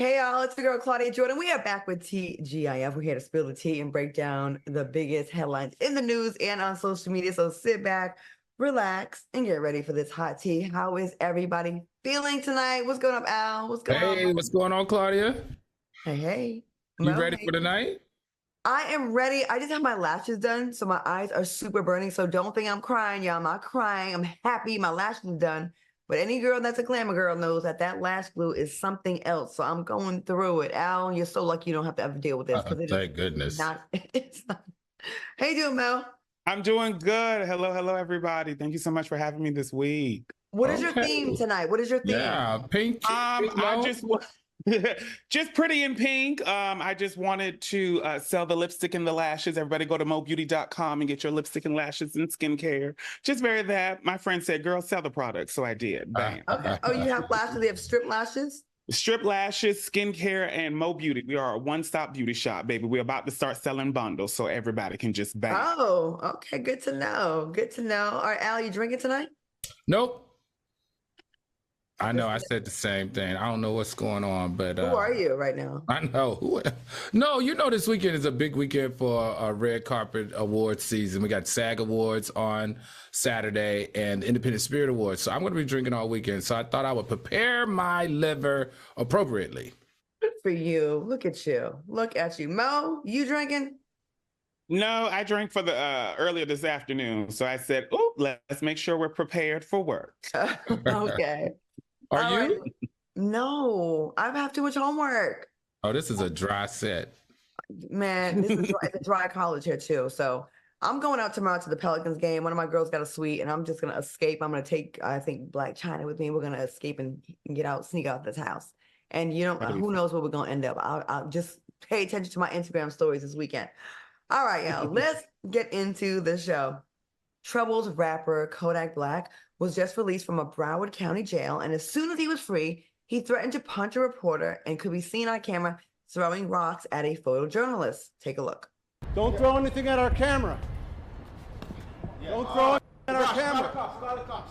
Hey y'all, it's the girl Claudia Jordan. We are back with TGIF. We're here to spill the tea and break down the biggest headlines in the news and on social media. So sit back, relax, and get ready for this hot tea. How is everybody feeling tonight? What's going on, Al? What's going on? Hey, what's going on, Claudia? Hey. You Mo, ready hey. for the night? I am ready. I just have my lashes done, so my eyes are super burning. So don't think I'm crying, y'all. I'm not crying. I'm happy my lashes are done. But any girl that's a glamour girl knows that lash glue is something else. So I'm going through it. Al, you're so lucky you don't have to ever deal with this because it is Thank goodness. not. It's not. How you doing, Mel? I'm doing good. Hello, everybody. Thank you so much for having me this week. What is your Okay. theme tonight? What is your theme? Yeah, pink. I just just pretty in pink. I just wanted to sell the lipstick and the lashes. Everybody go to mobeauty.com and get your lipstick and lashes and skincare. Just very that. My friend said, "Girl, sell the product," so I did. Bam. Okay. Oh, you have lashes? They have strip lashes? Strip lashes, skincare, and Mo Beauty. We are a one-stop beauty shop, baby. We're about to start selling bundles so everybody can just bang. Oh, okay. Good to know. Good to know. All right, Al, you drinking tonight? Nope. I know I said the same thing. I don't know what's going on, but Who are you right now? I know. No, this weekend is a big weekend for a red carpet awards season. We got SAG Awards on Saturday and Independent Spirit Awards. So I'm going to be drinking all weekend. So I thought I would prepare my liver appropriately. Good for you. Look at you. Look at you. Mo, you drinking? No, I drank for the earlier this afternoon. So I said, "Oh, let's make sure we're prepared for work." Okay. Are All you? right. No, I have too much homework. Oh, this is a dry set. Man, this is it's a dry college here too. So I'm going out tomorrow to the Pelicans game. One of my girls got a suite, and I'm just gonna escape. I'm gonna take, I think, Black China with me. We're gonna escape and get out, sneak out this house. And who knows where we're gonna end up. I'll just pay attention to my Instagram stories this weekend. All right, y'all. Let's get into the show. Troubled rapper Kodak Black was just released from a Broward County jail, and as soon as he was free, he threatened to punch a reporter and could be seen on camera throwing rocks at a photojournalist. Take a look. Don't throw anything at our camera. Don't throw anything at our camera.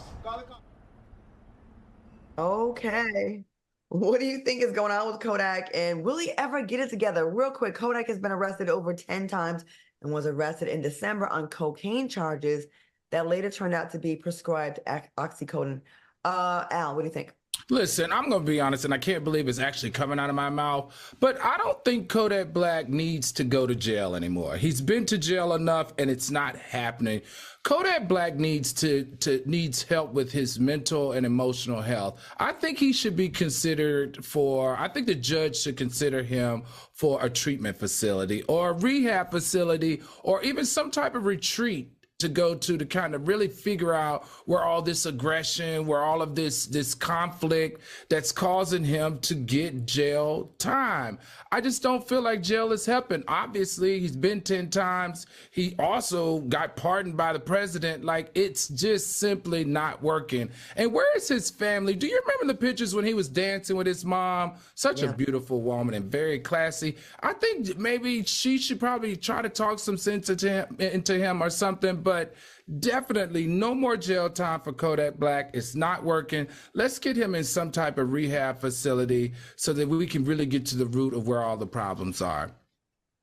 Okay. What do you think is going on with Kodak, and will he ever get it together? Real quick, Kodak has been arrested over 10 times and was arrested in December on cocaine charges that later turned out to be prescribed oxycodone. Al, what do you think? Listen, I'm going to be honest, and I can't believe it's actually coming out of my mouth, but I don't think Kodak Black needs to go to jail anymore. He's been to jail enough, and it's not happening. Kodak Black needs help with his mental and emotional health. I think he should be considered I think the judge should consider him for a treatment facility or a rehab facility or even some type of retreat to go to kind of really figure out where all this aggression, where all of this conflict that's causing him to get jail time. I just don't feel like jail is helping. Obviously, he's been 10 times. He also got pardoned by the president. Like, it's just simply not working. And where is his family? Do you remember the pictures when he was dancing with his mom? Such a beautiful woman and very classy. I think maybe she should probably try to talk some sense into him or something, but definitely no more jail time for Kodak Black. It's not working. Let's get him in some type of rehab facility so that we can really get to the root of where all the problems are.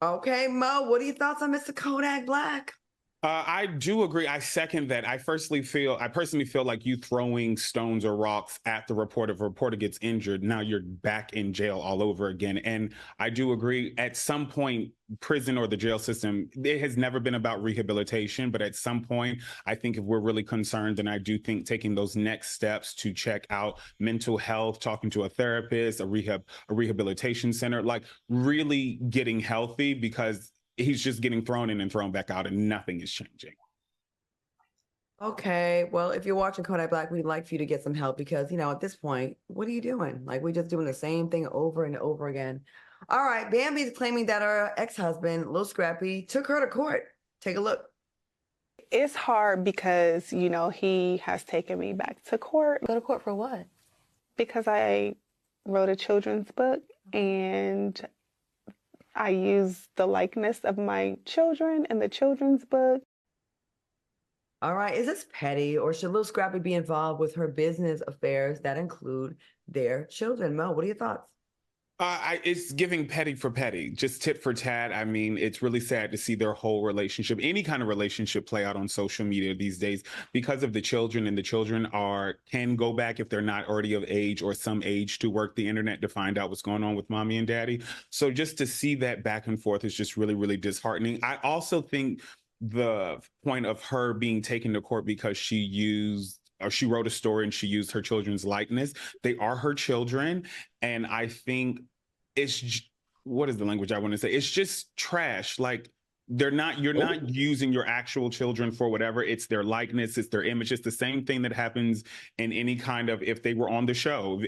Okay, Mo, what are your thoughts on Mr. Kodak Black? I do agree. I second that. I personally feel like you throwing stones or rocks at the reporter. If a reporter gets injured, now you're back in jail all over again. And I do agree. At some point, prison or the jail system, it has never been about rehabilitation. But at some point, I think if we're really concerned, then I do think taking those next steps to check out mental health, talking to a therapist, a rehabilitation center, like really getting healthy, because he's just getting thrown in and thrown back out and nothing is changing. Okay, well, if you're watching Kodak Black, we'd like for you to get some help because, at this point, what are you doing? Like, we're just doing the same thing over and over again. All right, Bambi's claiming that her ex-husband, Lil Scrappy, took her to court. Take a look. It's hard because, he has taken me back to court. Go to court for what? Because I wrote a children's book and I use the likeness of my children in the children's book. All right. Is this petty, or should Lil Scrappy be involved with her business affairs that include their children? Mo, what are your thoughts? It's giving petty for petty, just tit for tat. I mean, it's really sad to see their whole relationship, any kind of relationship, play out on social media these days because of the children, and the children can go back if they're not already of age or some age to work the internet to find out what's going on with mommy and daddy. So just to see that back and forth is just really, really disheartening. I also think the point of her being taken to court because she wrote a story and she used her children's likeness. They are her children. And I think what is the language I want to say? It's just trash. Like, you're not using your actual children for whatever. It's their likeness, it's their image. It's the same thing that happens in any kind of, if they were on the show,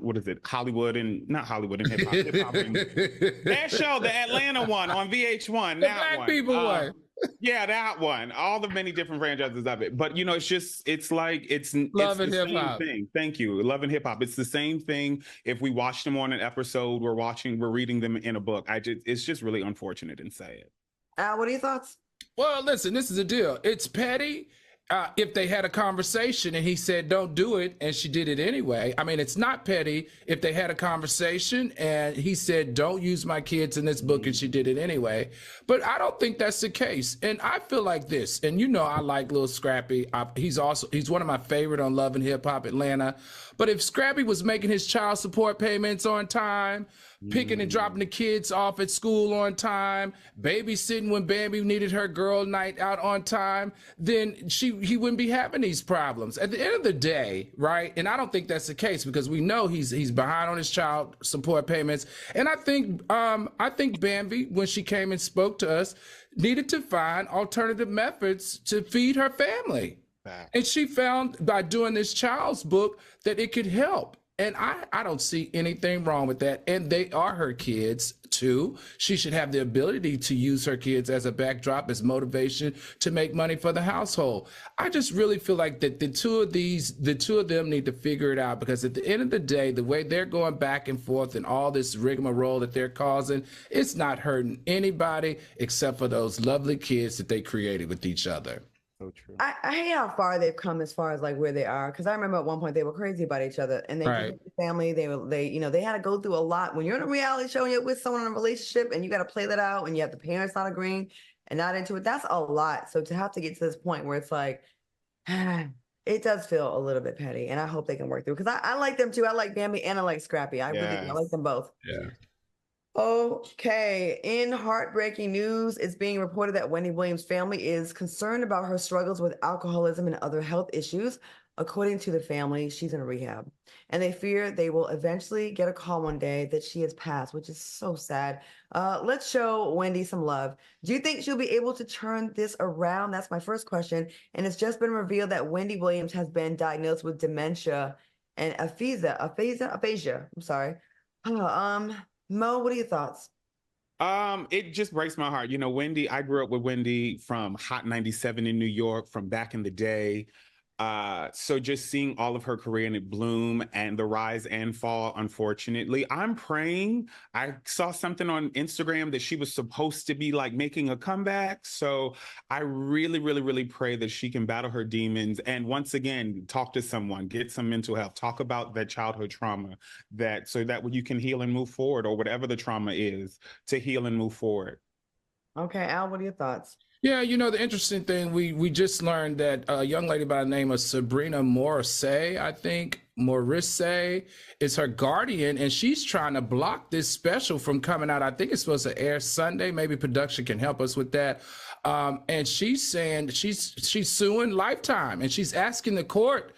what is it? Not Hollywood and hip hop. That show, the Atlanta one on VH1. The Black people one. Yeah, that one. All the many different franchises of it. But it's Love and Hip Hop. Thank you. Love and Hip Hop. It's the same thing. If we watched them on an episode, we're reading them in a book. It's just really unfortunate and sad. Al, what are your thoughts? Well, listen, this is the deal. It's petty. If they had a conversation and he said, don't do it, and she did it anyway. I mean, it's not petty if they had a conversation and he said, don't use my kids in this book, and she did it anyway. But I don't think that's the case. And I feel like this, and I like Lil Scrappy. He's one of my favorite on Love and Hip Hop Atlanta. But if Scrappy was making his child support payments on time, picking and dropping the kids off at school on time, babysitting when Bambi needed her girl night out on time, then he wouldn't be having these problems. At the end of the day, right? And I don't think that's the case because we know he's behind on his child support payments. And I think Bambi, when she came and spoke to us, needed to find alternative methods to feed her family. And she found by doing this child's book that it could help. And I don't see anything wrong with that. And they are her kids too. She should have the ability to use her kids as a backdrop, as motivation to make money for the household. I just really feel like that the two of them need to figure it out, because at the end of the day, the way they're going back and forth and all this rigmarole that they're causing, it's not hurting anybody except for those lovely kids that they created with each other. So true. I hate how far they've come as far as like where they are, because I remember at one point they were crazy about each other, and they Right. family, they had to go through a lot. When you're in a reality show and you're with someone in a relationship and you got to play that out, and you have the parents not agreeing and not into it, that's a lot. So to have to get to this point where it's like, it does feel a little bit petty, and I hope they can work through, because I like them too. I like Bambi and I like Scrappy. I like them both. Yeah. Okay, in heartbreaking news, it's being reported that Wendy Williams' family is concerned about her struggles with alcoholism and other health issues. According to the family, she's in rehab, and they fear they will eventually get a call one day that she has passed, which is so sad. Let's show Wendy some love. Do you think she'll be able to turn this around? That's my first question. And it's just been revealed that Wendy Williams has been diagnosed with dementia and aphasia. I'm sorry. Mo, what are your thoughts? It just breaks my heart. Wendy, I grew up with Wendy from Hot 97 in New York from back in the day. So just seeing all of her career in it bloom and the rise and fall, unfortunately, I'm praying. I saw something on Instagram that she was supposed to be like making a comeback. So I really, really, really pray that she can battle her demons and once again, talk to someone, get some mental health, talk about that childhood trauma, so that you can heal and move forward, or whatever the trauma is, to heal and move forward. Okay, Al, what are your thoughts? Yeah, the interesting thing, we just learned that a young lady by the name of Sabrina Morrissey, I think, Morrissey, is her guardian, and she's trying to block this special from coming out. I think it's supposed to air Sunday. Maybe production can help us with that. And she's saying she's suing Lifetime, and she's asking the courts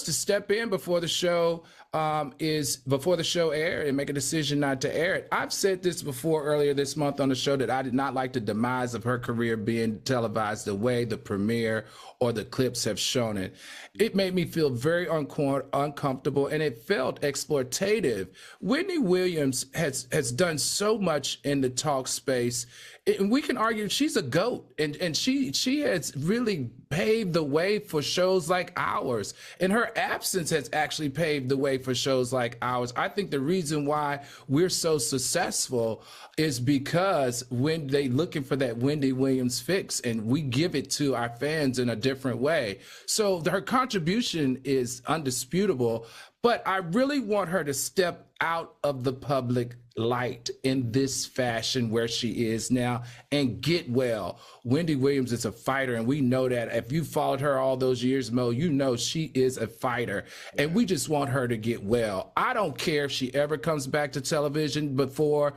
to step in before the show air and make a decision not to air it. I've said this before earlier this month on the show that I did not like the demise of her career being televised the way the premiere or the clips have shown it. It made me feel very uncomfortable, and it felt exploitative. Wendy Williams has done so much in the talk space, and we can argue she's a GOAT, and she has really paved the way for shows like ours, and her absence has actually paved the way for shows like ours. I think the reason why we're so successful is because when they looking for that Wendy Williams fix, and we give it to our fans in a different way. So her contribution is undisputable, But I really want her to step out of the public light in this fashion where she is now and get well. Wendy Williams is a fighter, and we know that. If you followed her all those years, Mo, you know she is a fighter, and we just want her to get well. I don't care if she ever comes back to television before.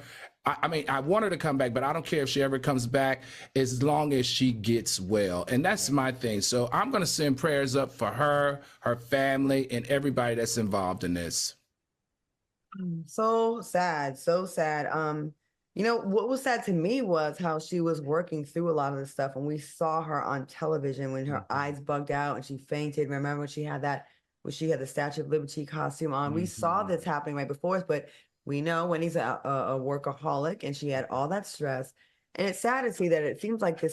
I mean, I want her to come back, but I don't care if she ever comes back as long as she gets well. And that's my thing. So I'm going to send prayers up for her, her family, and everybody that's involved in this. So sad, so sad. You know, what was sad to me was how she was working through a lot of this stuff, and we saw her on television when her eyes bugged out and she fainted. Remember when she had the Statue of Liberty costume on? We saw this happening right before us, but we know Wendy's a workaholic, and she had all that stress. And it's sad to see that it seems like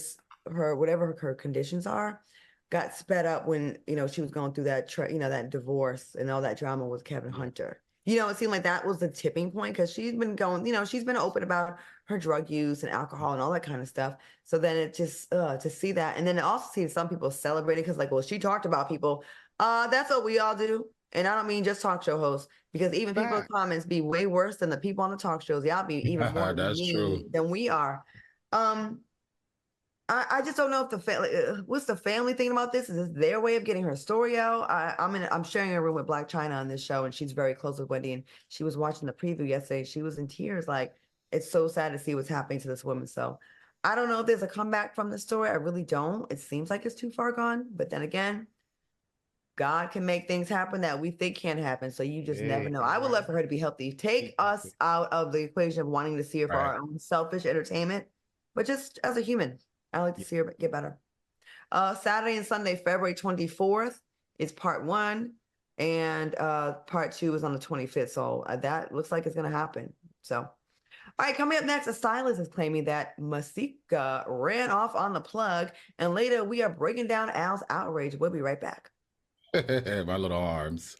whatever her conditions are, got sped up when, you know, she was going through that, that divorce and all that drama with Kevin Hunter. You know, it seemed like that was the tipping point, because she's been going, you know, she's been open about her drug use and alcohol and all that kind of stuff. So then it just, to see that. And then to also see some people celebrating, because like, well, she talked about people. That's what we all do. And I don't mean just talk show hosts, because even people in comments be way worse than the people on the talk shows. Y'all be even more mean than we are. I just don't know if the family, what's the family thinking about this? Is this their way of getting her story out? I'm sharing a room with Black China on this show, and she's very close with Wendy, and she was watching the preview yesterday. She was in tears. Like, it's so sad to see what's happening to this woman. So I don't know if there's a comeback from the story. I really don't. It seems like it's too far gone, but then again, God can make things happen that we think can't happen. So you just never know. I would love for her to be healthy. Take us out of the equation of wanting to see her for our own selfish entertainment, but just as a human, I like to see her get better. Saturday and Sunday, February 24th is part 1, and part 2 is on the 25th. So that looks like it's going to happen. So, all right, coming up next, a stylist is claiming that Masika ran off on the plug, and later we are breaking down Al's outrage. We'll be right back. My little arms.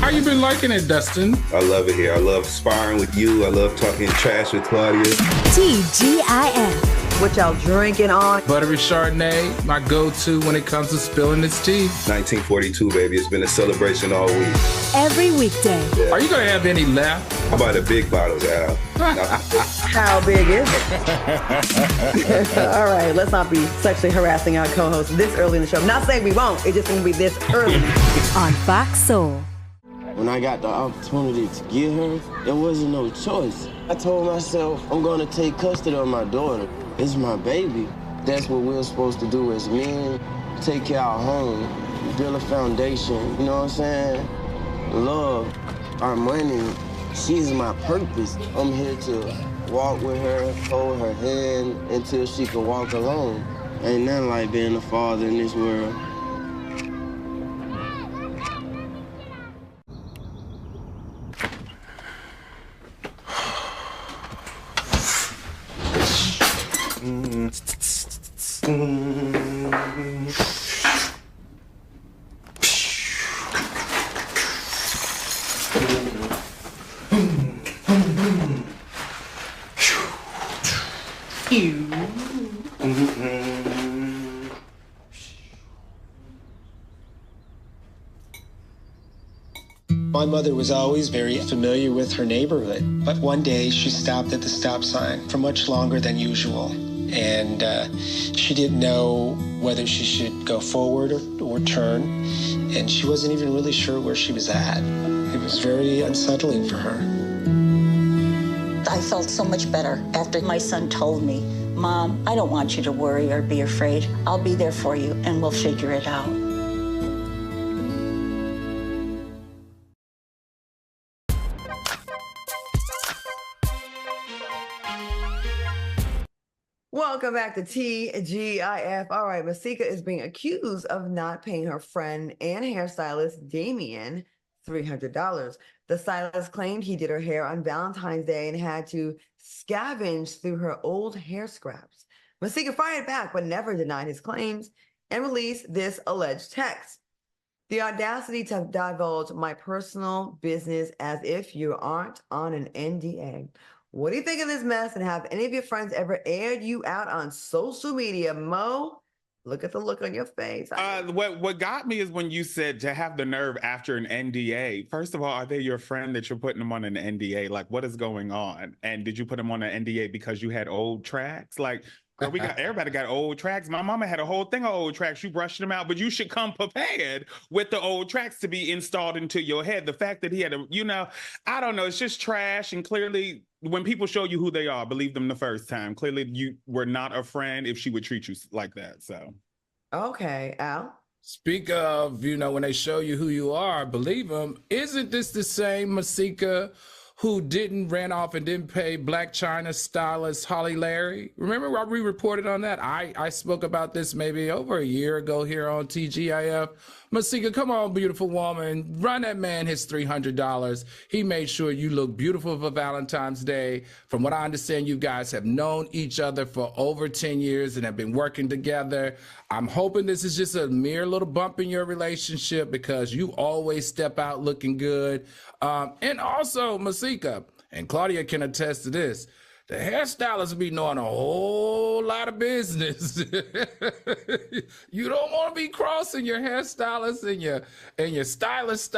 How you been liking it, Dustin? I love it here. I love sparring with you. I love talking trash with Claudia. TGIF. What y'all drinking on? Buttery Chardonnay, my go-to when it comes to spilling this tea. 1942, baby. It's been a celebration all week. Every weekday. Yeah. Are you going to have any left? How about the big bottles, Al? How big is it? All right, let's not be sexually harassing our co-host this early in the show. I'm not saying we won't. It just won't be this early. On Fox Soul. When I got the opportunity to get her, there wasn't no choice. I told myself, I'm gonna take custody of my daughter. It's my baby. That's what we're supposed to do as men. Take care of our home, build a foundation, you know what I'm saying? Love, our money, she's my purpose. I'm here to walk with her, hold her hand until she can walk alone. Ain't nothing like being a father in this world. My mother was always very familiar with her neighborhood, but one day she stopped at the stop sign for much longer than usual, and she didn't know whether she should go forward or turn, and she wasn't even really sure where she was at. It was very unsettling for her. I felt so much better after my son told me, "Mom, I don't want you to worry or be afraid. I'll be there for you, and we'll figure it out." Welcome back to TGIF. All right, Masika is being accused of not paying her friend and hairstylist Damien $300. The stylist claimed he did her hair on Valentine's Day and had to scavenge through her old hair scraps. Masika fired back but never denied his claims and released this alleged text. The audacity to divulge my personal business as if you aren't on an NDA. What do you think of this mess, and have any of your friends ever aired you out on social media? Mo, Look at the look on your face. What got me is when you said to have the nerve after an NDA. First of all, are they your friend that you're putting them on an NDA? Like, what is going on? And did you put them on an NDA because you had old tracks? Like, girl, everybody got old tracks. My mama had a whole thing of old tracks. You brushed them out, but you should come prepared with the old tracks to be installed into your head. The fact that he had I don't know, it's just trash. And clearly, when people show you who they are, believe them the first time. Clearly, you were not a friend if she would treat you like that. So, okay, Al. Speak of, when they show you who you are, believe them. Isn't this the same Masika who ran off and didn't pay Black China stylist Holly Larry? Remember we reported on that? I spoke about this maybe over a year ago here on TGIF. Masika, come on, beautiful woman. Run that man his $300. He made sure you look beautiful for Valentine's Day. From what I understand, you guys have known each other for over 10 years and have been working together. I'm hoping this is just a mere little bump in your relationship because you always step out looking good. And also, Masika, and Claudia can attest to this, the hairstylists be knowing a whole lot of business. You don't want to be crossing your hairstylist and your stylist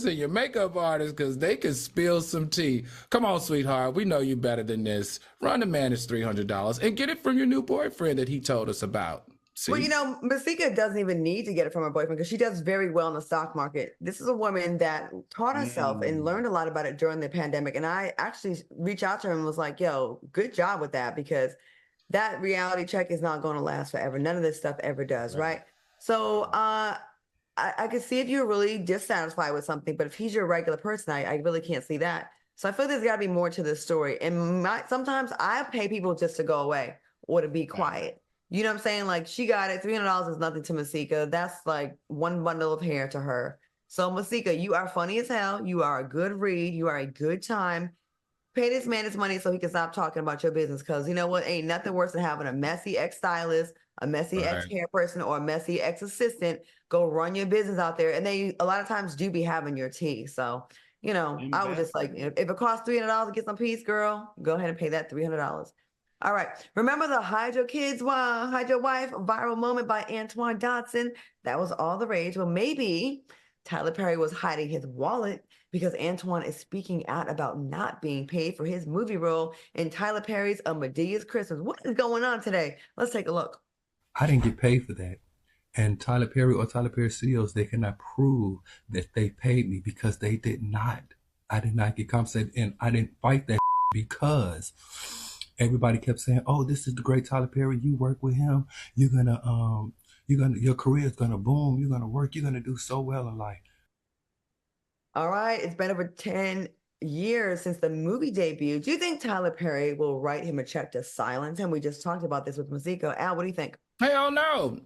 and your makeup artist because they can spill some tea. Come on, sweetheart. We know you better than this. Run the man his $300 and get it from your new boyfriend that he told us about. See? Well, Masika doesn't even need to get it from her boyfriend because she does very well in the stock market. This is a woman that taught herself and learned a lot about it during the pandemic. And I actually reached out to her and was like, yo, good job with that, because that reality check is not going to last forever. None of this stuff ever does, right? So I could see if you're really dissatisfied with something, but if he's your regular person, I really can't see that. So I feel there's got to be more to this story. And sometimes I pay people just to go away or to be quiet. You know what I'm saying? Like, she got it. $300 is nothing to Masika. That's like one bundle of hair to her. So Masika, you are funny as hell. You are a good read. You are a good time. Pay this man his money so he can stop talking about your business. Because you know what? Ain't nothing worse than having a messy ex-stylist, a messy ex-hair person, or a messy ex-assistant go run your business out there. And they a lot of times do be having your tea. So, I would just like, if it costs $300 to get some peace, girl, go ahead and pay that $300. All right. Remember the Hide Your Kids, Hide Your Wife viral moment by Antoine Dodson? That was all the rage. Well, maybe Tyler Perry was hiding his wallet because Antoine is speaking out about not being paid for his movie role in Tyler Perry's A Medea's Christmas. What is going on today? Let's take a look. I didn't get paid for that. And Tyler Perry or Tyler Perry Studios, they cannot prove that they paid me because they did not. I did not get compensated, and I didn't fight that because everybody kept saying, "Oh, this is the great Tyler Perry. You work with him. Your career is gonna boom. You're gonna work. You're gonna do so well in life." All right, it's been over 10 years since the movie debut. Do you think Tyler Perry will write him a check to silence him? We just talked about this with Masika. Al, what do you think? Hell no,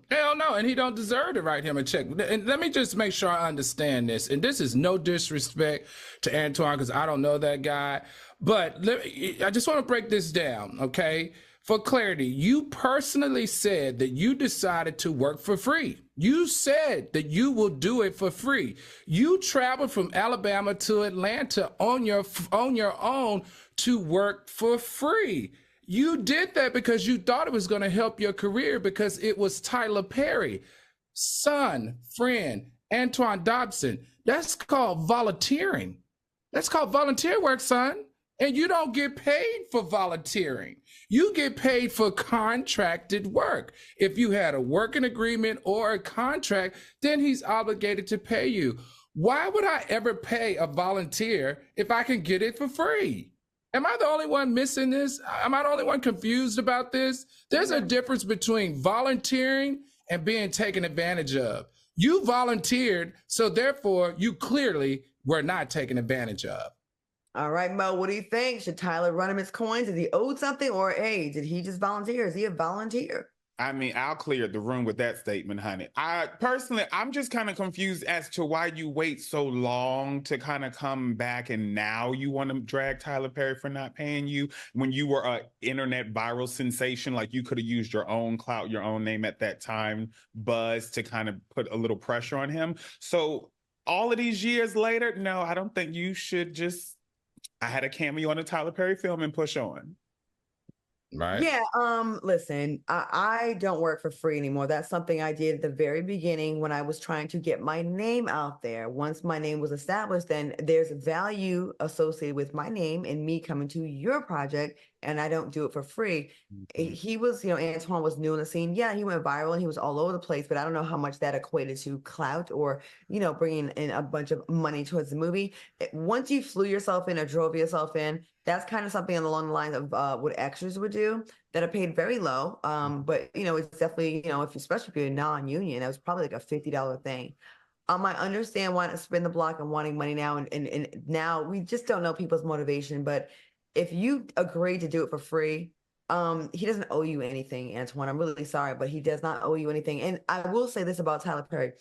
and he don't deserve to write him a check. And let me just make sure I understand this. And this is no disrespect to Antoine because I don't know that guy. But I just want to break this down, okay? For clarity, you personally said that you decided to work for free. You said that you will do it for free. You traveled from Alabama to Atlanta on your own to work for free. You did that because you thought it was going to help your career because it was Tyler Perry, son, friend, Antoine Dodson. That's called volunteering. That's called volunteer work, son. And you don't get paid for volunteering. You get paid for contracted work. If you had a working agreement or a contract, then he's obligated to pay you. Why would I ever pay a volunteer if I can get it for free? Am I the only one missing this? Am I the only one confused about this? There's a difference between volunteering and being taken advantage of. You volunteered, so therefore you clearly were not taken advantage of. All right, Mo, what do you think? Should Tyler run him his coins? Is he owed something? Or, hey, did he just volunteer? Is he a volunteer? I mean, I'll clear the room with that statement, honey. I'm just kind of confused as to why you wait so long to kind of come back and now you want to drag Tyler Perry for not paying you when you were an internet viral sensation. Like, you could have used your own clout, your own name at that time, buzz, to kind of put a little pressure on him. So all of these years later, no, I don't think you should just, I had a cameo on a Tyler Perry film and push on. Right. Yeah. Listen, I don't work for free anymore. That's something I did at the very beginning when I was trying to get my name out there. Once my name was established, then there's value associated with my name and me coming to your project, and I don't do it for free. He was, Antoine was new in the scene. Yeah, he went viral and he was all over the place, but I don't know how much that equated to clout or, bringing in a bunch of money towards the movie. Once you flew yourself in or drove yourself in, that's kind of something along the lines of what extras would do that are paid very low. But it's definitely, especially if you're non-union, that was probably like a $50 thing. I understand wanting to spin the block and wanting money now, and now we just don't know people's motivation. But if you agree to do it for free, he doesn't owe you anything, Antoine. I'm really sorry, but he does not owe you anything. And I will say this about Tyler Perry.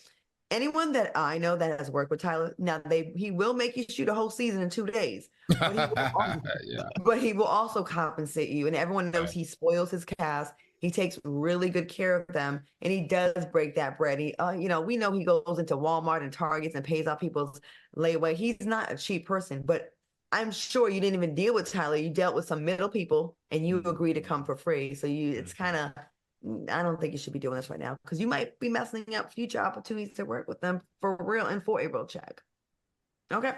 Anyone that I know that has worked with Tyler, now he will make you shoot a whole season in 2 days, but he will also compensate you. And everyone knows he spoils his cast. He takes really good care of them, and he does break that bread. We know he goes into Walmart and Targets and pays off people's layaway. He's not a cheap person, but I'm sure you didn't even deal with Tyler. You dealt with some middle people, and you agreed to come for free. So it's kind of, I don't think you should be doing this right now because you might be messing up future opportunities to work with them for real and for a real check. Okay.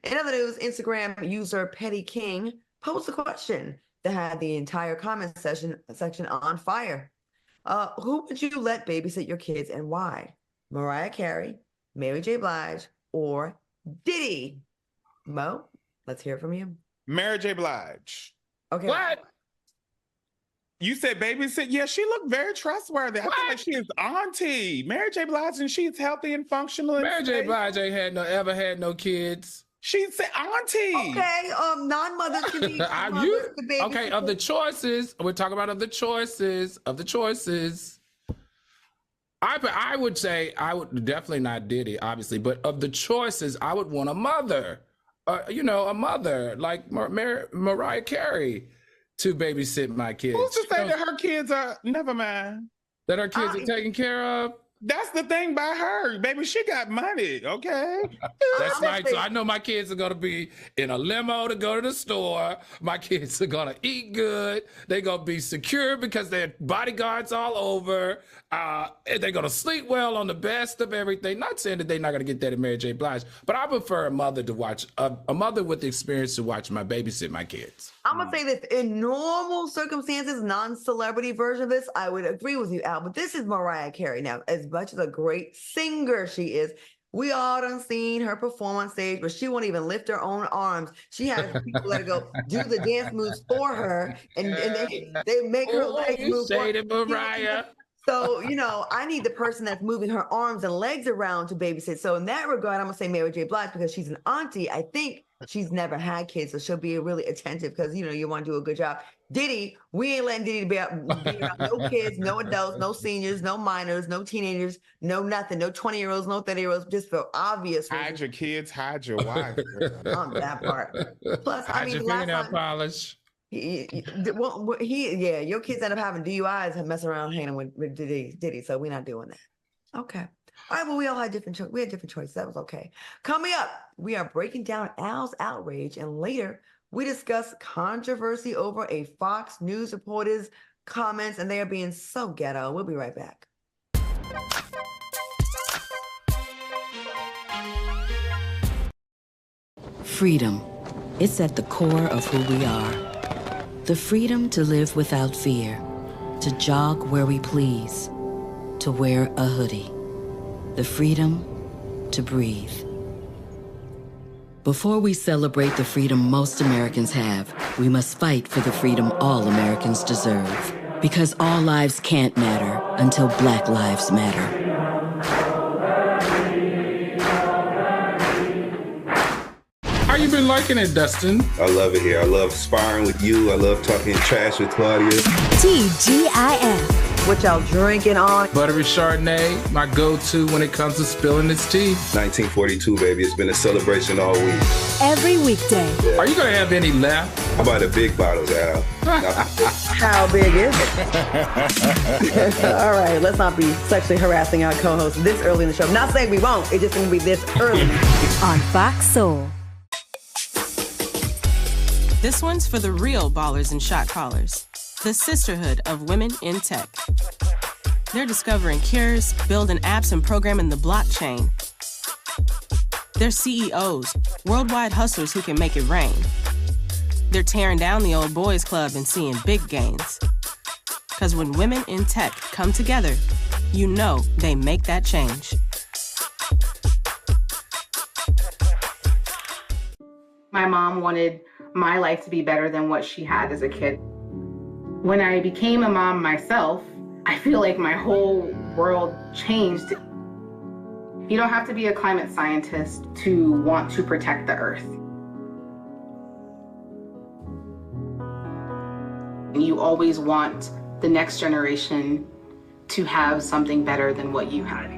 In other news, Instagram user Petty King posed a question that had the entire comment section on fire. Who would you let babysit your kids and why? Mariah Carey, Mary J. Blige, or Diddy? Mo, let's hear it from you. Mary J. Blige. Okay. What? You said babysit? Yeah, she looked very trustworthy. I feel like she is auntie. Mary J. Blige, and she's healthy and functional. Mary J. Blige ain't ever had no kids. She said auntie. Okay, non-mothers can be okay, of the choices, we're talking about of the choices. I would say I would definitely not Diddy, obviously, but of the choices, I would want a mother. A mother like Mariah Carey to babysit my kids. Who's to say that her kids are, never mind. That her kids are taken care of? That's the thing by her. Baby, she got money, okay? That's right. So I know my kids are going to be in a limo to go to the store. My kids are going to eat good. They're going to be secure because they're bodyguards all over. They're going to sleep well on the best of everything. Not saying that they're not going to get that in Mary J. Blige, but I prefer a mother to watch, a mother with the experience to watch my babysit my kids. I'm going to say this. In normal circumstances, non-celebrity version of this, I would agree with you, Al, but this is Mariah Carey. Now, as much as a great singer she is, we all done seen her perform on stage where she won't even lift her own arms. She has people let her go do the dance moves for her, and they make her legs move. Mariah. So, I need the person that's moving her arms and legs around to babysit. So in that regard, I'm going to say Mary J. Blige because she's an auntie. I think she's never had kids, so she'll be really attentive because, you want to do a good job. Diddy, we ain't letting Diddy be around no kids, no adults, no seniors, no minors, no teenagers, no nothing, no 20-year-olds, no 30-year-olds, just for obvious reasons. Hide your kids, hide your wife. On that part. Plus, hide your fingernail polish. Your kids end up having DUIs and messing around hanging with Diddy, so we're not doing that. Okay. All right, well, we all had different choices. That was okay. Coming up, we are breaking down Al's outrage, and later we discuss controversy over a Fox News reporter's comments, and they are being so ghetto. We'll be right back. Freedom. It's at the core of who we are. The freedom to live without fear, to jog where we please, to wear a hoodie. The freedom to breathe. Before we celebrate the freedom most Americans have, we must fight for the freedom all Americans deserve. Because all lives can't matter until Black lives matter. How you been liking it, Dustin? I love it here. I love sparring with you. I love talking trash with Claudia. TGIF. What y'all drinking on? Buttery Chardonnay, my go-to when it comes to spilling this tea. 1942, baby. It's been a celebration all week. Every weekday. Yeah. Are you going to have any left? How about the big bottles, Al? How big is it? All right, let's not be sexually harassing our co-hosts this early in the show. Not saying we won't. It's just going to be this early. On Fox Soul. This one's for the real ballers and shot callers. the sisterhood of women in tech. They're discovering cures, building apps, and programming the blockchain. They're CEOs, worldwide hustlers who can make it rain. They're tearing down the old boys club and seeing big gains. Because when women in tech come together, you know they make that change. My mom wanted my life to be better than what she had as a kid. When I became a mom myself, I feel like my whole world changed. You don't have to be a climate scientist to want to protect the earth. You always want the next generation to have something better than what you had.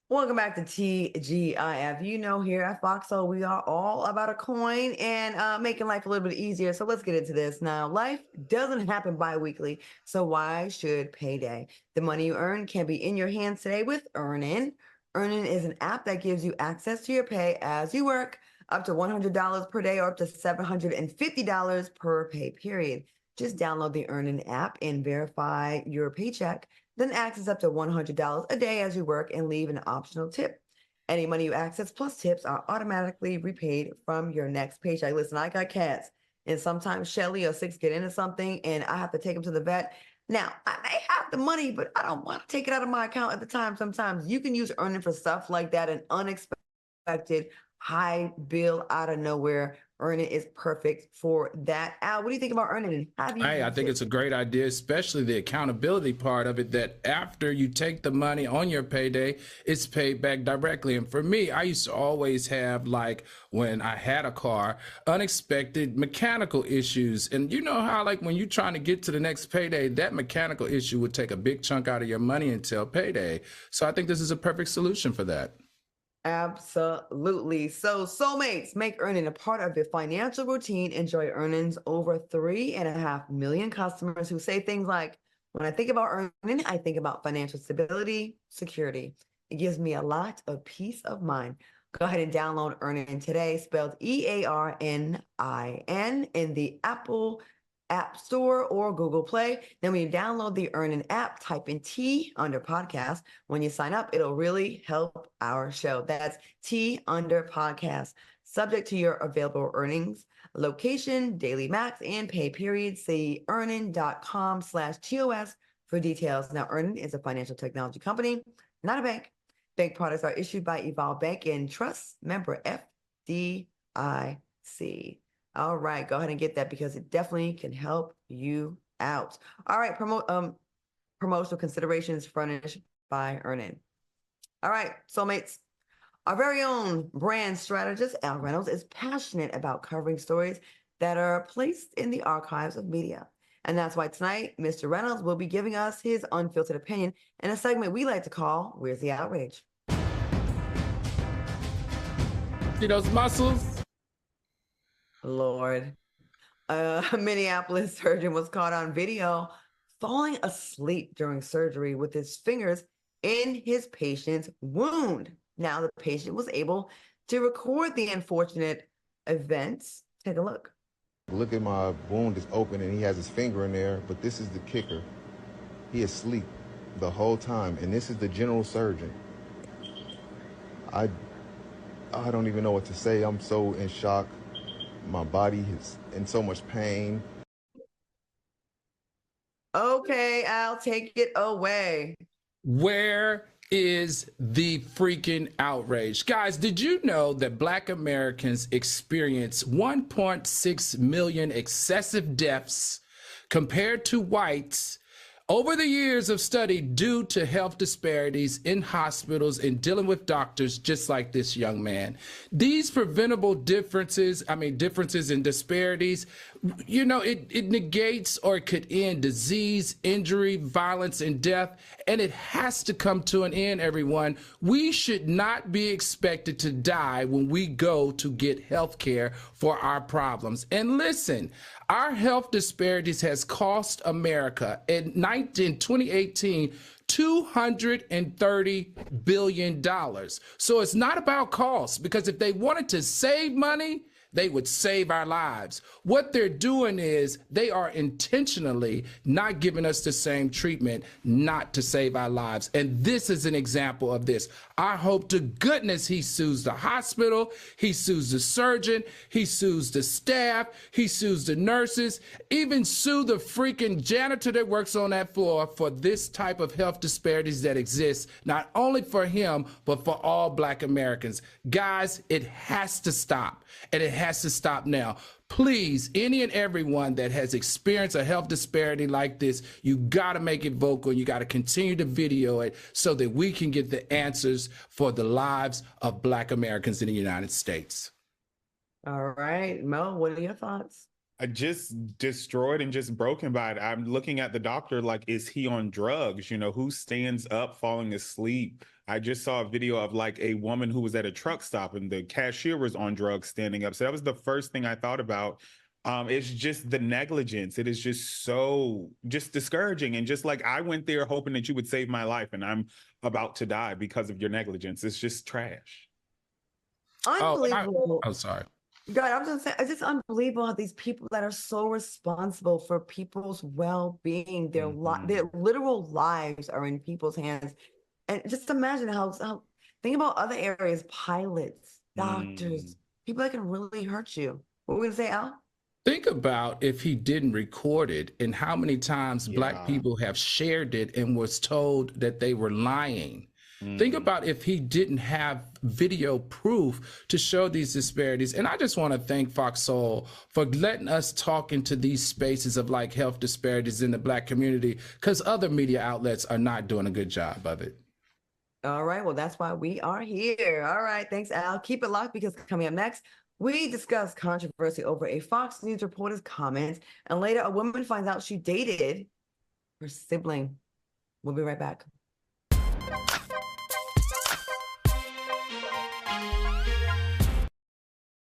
Welcome back to TGIF. You know, here at Foxhole, we are all about a coin and making life a little bit easier. So let's get into this. Now, life doesn't happen bi-weekly, so why should payday? The money you earn can be in your hands today with Earnin. Earnin is an app that gives you access to your pay as you work, up to $100 per day or up to $750 per pay period. Just download the Earnin app and verify your paycheck. Then access up to $100 a day as you work and leave an optional tip. Any money you access plus tips are automatically repaid from your next paycheck. Listen, I got cats, and sometimes Shelly or Six get into something, and I have to take them to the vet. Now, I may have the money, but I don't want to take it out of my account at the time. Sometimes you can use Earnin for stuff like that, an unexpected high bill out of nowhere. Earnin is perfect for that. Al, what do you think about Earnin? I think it's a great idea, especially the accountability part of it, that after you take the money on your payday, it's paid back directly. And for me, I used to always have, like, when I had a car, unexpected mechanical issues. And you know how, like, when you're trying to get to the next payday, that mechanical issue would take a big chunk out of your money until payday. So I think this is a perfect solution for that. Absolutely. So soulmates, make Earnin a part of your financial routine. Enjoy Earnin's over 3.5 million customers who say things like, when I think about Earnin, I think about financial stability, security. It gives me a lot of peace of mind. Go ahead and download Earnin today, spelled EARNIN, in the Apple App Store or Google Play. Then when you download the Earnin app, type in T under podcast. When you sign up, it'll really help our show. That's T under podcast. Subject to your available earnings, location, daily max, and pay period. See earnin.com/TOS for details. Now, Earnin is a financial technology company, not a bank. Bank products are issued by Evolve Bank and Trust, member FDIC. All right, go ahead and get that because it definitely can help you out. All right, promotional considerations furnished by Earnin. All right, soulmates. Our very own brand strategist, Al Reynolds, is passionate about covering stories that are placed in the archives of media. And that's why tonight, Mr. Reynolds will be giving us his unfiltered opinion in a segment we like to call Where's the Outrage? See those muscles? Lord. A Minneapolis surgeon was caught on video falling asleep during surgery with his fingers in his patient's wound. Now the patient was able to record the unfortunate events. Take a look. Look at my wound is open and he has his finger in there, but this is the kicker. He is asleep the whole time, and this is the general surgeon. I don't even know what to say. I'm so in shock. My body is in so much pain. Okay, I'll take it away. Where is the freaking outrage? Guys, did you know that Black Americans experience 1.6 million excessive deaths compared to whites over the years of study due to health disparities in hospitals and dealing with doctors just like this young man? These preventable differences and disparities You know, it negates or it could end disease, injury, violence, and death. And it has to come to an end, everyone. We should not be expected to die when we go to get health care for our problems. And listen, our health disparities has cost America in 2018 $230 billion. So it's not about cost, because if they wanted to save money, they would save our lives. What they're doing is they are intentionally not giving us the same treatment, not to save our lives. And this is an example of this. I hope to goodness he sues the hospital, he sues the surgeon, he sues the staff, he sues the nurses, even sue the freaking janitor that works on that floor for this type of health disparities that exist, not only for him, but for all Black Americans. Guys, it has to stop, and it has to stop now. Please, any and everyone that has experienced a health disparity like this, you got to make it vocal. You got to continue to video it so that we can get the answers for the lives of Black Americans in the United States. All right, Mel, what are your thoughts? I just destroyed and just broken by it. I'm looking at the doctor like, is he on drugs? You know, who stands up falling asleep? I just saw a video of like a woman who was at a truck stop and the cashier was on drugs standing up. So that was the first thing I thought about. It's just the negligence. It is just so just discouraging. And just like I went there hoping that you would save my life and I'm about to die because of your negligence. It's just trash. Unbelievable. Oh, sorry. God, I'm just saying, it's just unbelievable how these people that are so responsible for people's well-being, their literal lives are in people's hands. And just imagine how think about other areas, pilots, doctors, people that can really hurt you. What were we gonna say, Al? Think about if he didn't record it and how many times Black people have shared it and was told that they were lying. Think about if he didn't have video proof to show these disparities. And I just want to thank Fox Soul for letting us talk into these spaces of like health disparities in the Black community, because other media outlets are not doing a good job of it. All right, well, that's why we are here. All right, thanks, Al. Keep it locked, because coming up next, we discuss controversy over a Fox News reporter's comments, and later a woman finds out she dated her sibling. We'll be right back.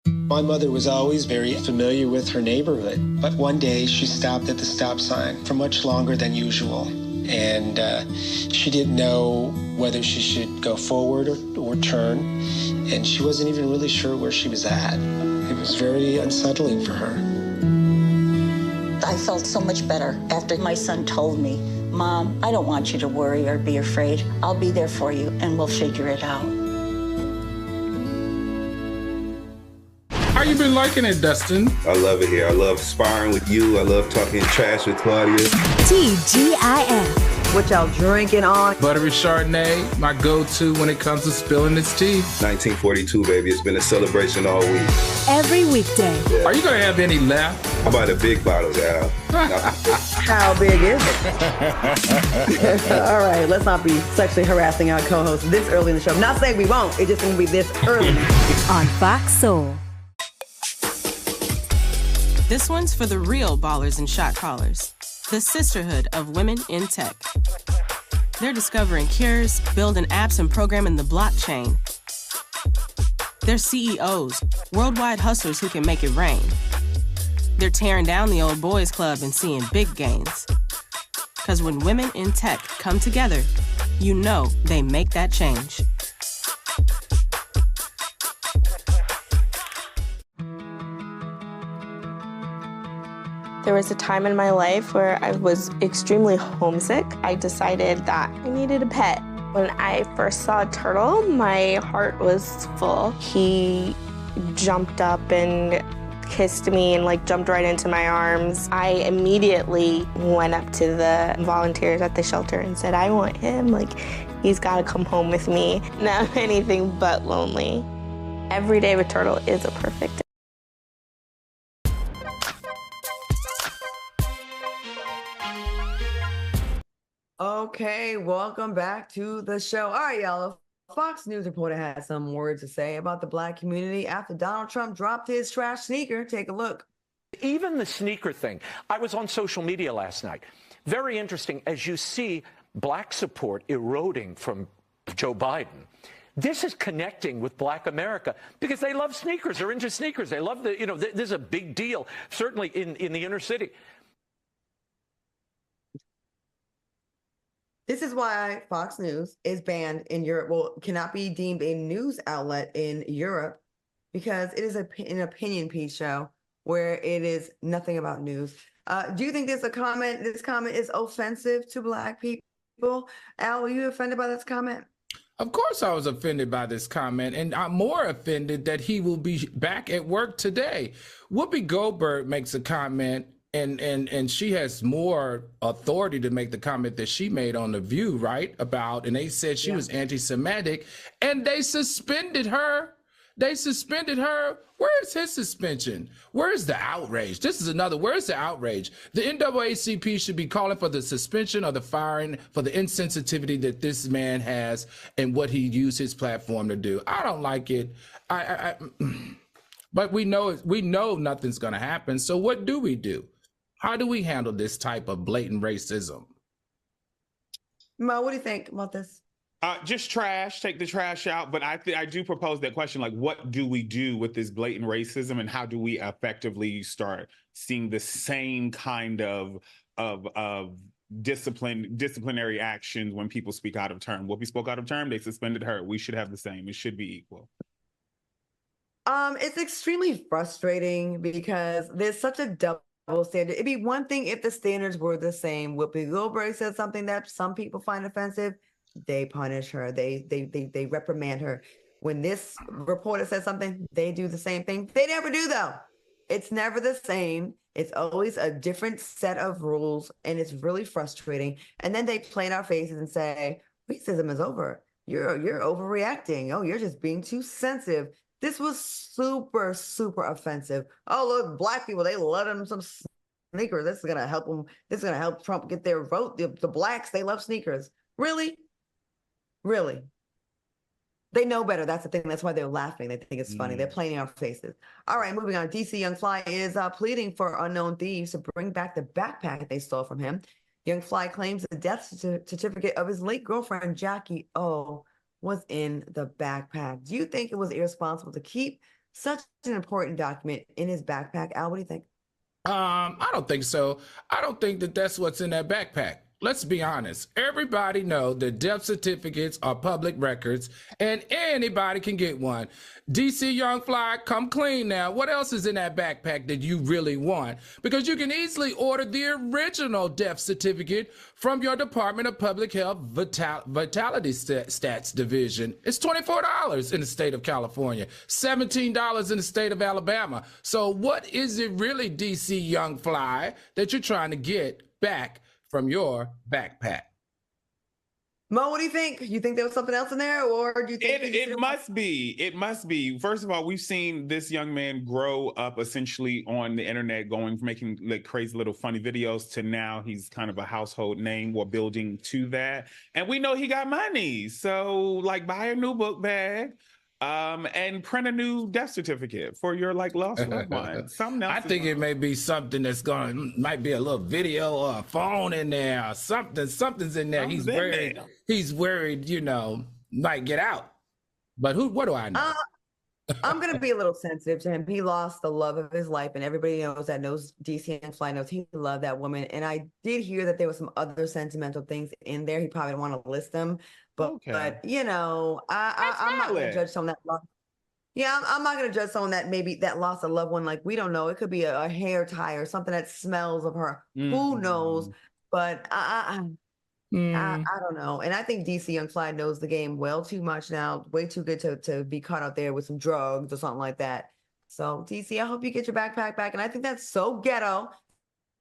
My mother was always very familiar with her neighborhood, but one day she stopped at the stop sign for much longer than usual. And she didn't know whether she should go forward or turn, and she wasn't even really sure where she was at. It was very unsettling for her. I felt so much better after my son told me, Mom, I don't want you to worry or be afraid. I'll be there for you, and we'll figure it out. How you been liking it, Dustin? I love it here. I love sparring with you. I love talking trash with Claudia. TGIF. What y'all drinking on? Buttery Chardonnay, my go-to when it comes to spilling its tea. 1942, baby. It's been a celebration all week. Every weekday. Yeah. Are you going to have any left? How about a big bottle, Al? How big is it? All right, let's not be sexually harassing our co-host this early in the show. I'm not saying we won't. It's just going to be this early. On Fox Soul. This one's for the real ballers and shot callers, the sisterhood of women in tech. They're discovering cures, building apps, and programming the blockchain. They're CEOs, worldwide hustlers who can make it rain. They're tearing down the old boys club and seeing big gains. Because when women in tech come together, you know they make that change. There was a time in my life where I was extremely homesick. I decided that I needed a pet. When I first saw a turtle, my heart was full. He jumped up and kissed me and jumped right into my arms. I immediately went up to the volunteers at the shelter and said, I want him. He's got to come home with me. Now I'm anything but lonely. Every day with turtle is a perfect day. Okay, welcome back to the show. All right, y'all. A Fox News reporter had some words to say about the Black community after Donald Trump dropped his trash sneaker. Take a look. Even the sneaker thing. I was on social media last night. Very interesting as you see black support eroding from Joe Biden. This is connecting with Black America because they love sneakers. They're into sneakers. They love this is a big deal, certainly in the inner city. This is why Fox News is banned in Europe. Well, cannot be deemed a news outlet in Europe because it is an opinion piece show where it is nothing about news. Do you think this comment is offensive to Black people? Al, were you offended by this comment? Of course I was offended by this comment, and I'm more offended that he will be back at work today. Whoopi Goldberg makes a comment, and she has more authority to make the comment that she made on The View, right? And they said she was anti-Semitic, and they suspended her. Where's his suspension? Where's the outrage? Where's the outrage? The NAACP should be calling for the suspension or the firing for the insensitivity that this man has and what he used his platform to do. I don't like it. But we know nothing's going to happen. So what do we do? How do we handle this type of blatant racism? Mo, what do you think about this? Just trash, take the trash out. But I do propose that question, like, what do we do with this blatant racism and how do we effectively start seeing the same kind of disciplinary actions when people speak out of turn? Whoopi spoke out of turn, they suspended her. We should have the same. It should be equal. It's extremely frustrating because there's such a double standard. It'd be one thing if the standards were the same. Whoopi Goldberg said something that some people find offensive. They punish her. They reprimand her. When this reporter says something, they do the same thing. They never do, though. It's never the same. It's always a different set of rules, and it's really frustrating. And then they play in our faces and say, racism is over. You're overreacting. Oh, you're just being too sensitive. This was super, super offensive. Oh, look, Black people, they let them some sneakers. This is going to help them. This is going to help Trump get their vote. The Blacks, they love sneakers. Really? Really? They know better. That's the thing. That's why they're laughing. They think it's funny. They're playing in our faces. All right, moving on. DC Young Fly is pleading for unknown thieves to bring back the backpack they stole from him. Young Fly claims the death certificate of his late girlfriend, Jackie O, was in the backpack. Do you think it was irresponsible to keep such an important document in his backpack? Al, what do you think? I don't think so. I don't think that that's what's in that backpack. Let's be honest. Everybody knows that death certificates are public records and anybody can get one. DC Young Fly, come clean now. What else is in that backpack that you really want? Because you can easily order the original death certificate from your Department of Public Health Vitality Stats Division. It's $24 in the state of California, $17 in the state of Alabama. So what is it really, DC Young Fly, that you're trying to get back from your backpack? Mo, what do you think? You think there was something else in there, or do you think it must be? It must be. First of all, we've seen this young man grow up essentially on the internet, going from making like crazy little funny videos to now he's kind of a household name. We're building to that, and we know he got money. So, like, buy a new book bag. And print a new death certificate for your like lost loved one. Something else. I think it may be something that's might be a little video or a phone in there or something. Something's in there. He's worried, might get out. But what do I know? I'm going to be a little sensitive to him. He lost the love of his life, and everybody knows DC and Fly knows he loved that woman. And I did hear that there were some other sentimental things in there. He probably didn't want to list them. But I'm not going to judge someone that lost. Yeah, I'm not going to judge someone that maybe that lost a loved one. Like, we don't know. It could be a hair tie or something that smells of her. Who knows? But I don't know. And I think DC Young Fly knows the game well too much now. Way too good to be caught out there with some drugs or something like that. So DC, I hope you get your backpack back. And I think that's so ghetto.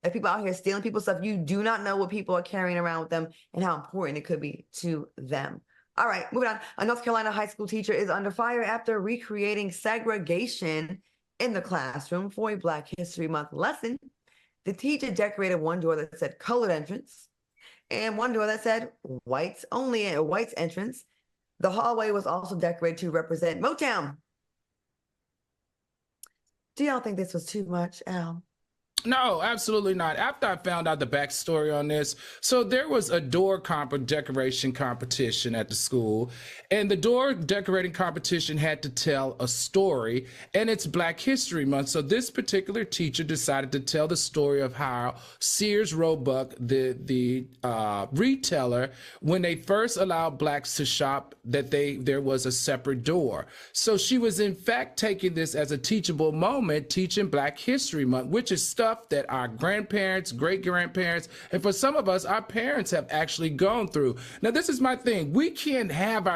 If people out here stealing people's stuff, you do not know what people are carrying around with them and how important it could be to them. All right, moving on. A North Carolina high school teacher is under fire after recreating segregation in the classroom for a Black History Month lesson. The teacher decorated one door that said colored entrance and one door that said whites only, a whites entrance. The hallway was also decorated to represent Motown. Do y'all think this was too much, Al? No, absolutely not. After I found out the backstory on this, so there was a door decoration competition at the school, and the door decorating competition had to tell a story, and it's Black History Month. So this particular teacher decided to tell the story of how Sears Roebuck, the retailer, when they first allowed Blacks to shop, that there was a separate door. So she was in fact taking this as a teachable moment, teaching Black History Month, which is stuff that our grandparents, great-grandparents, and for some of us, our parents have actually gone through. Now, this is my thing. We can't have